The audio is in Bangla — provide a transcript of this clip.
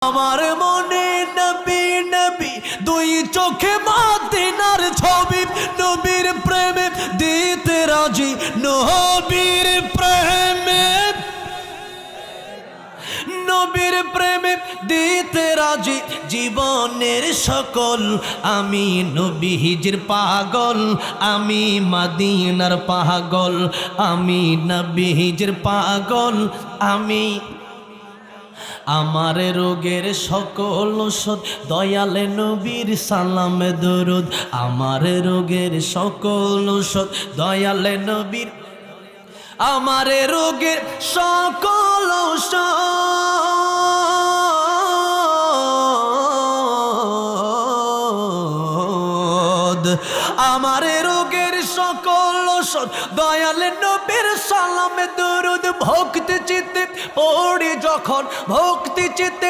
আমার মনে নবী নবী দুই চোখে মদিনার ছবি, নবীর প্রেমে দিতে রাজি, নবীর প্রেমে, নবীর প্রেমে দিতে রাজি জীবনের সকল। আমি নবীজির পাগল, আমি মদিনার পাগল, আমি নবীজির পাগল, আমি। আমার রোগের সকল ওষুধ দয়ালে নবীর সালামে দরুদ, আমার রোগের সকল ওষুধ দয়ালে নবীর, আমার রোগের সকল ঔষধ, আমার রোগের সকল ওষুধ দয়ালে নবীর সালামে দরুদ। ভক্তি চিত্তে পড়ি যখন, ভক্তি চিত্তে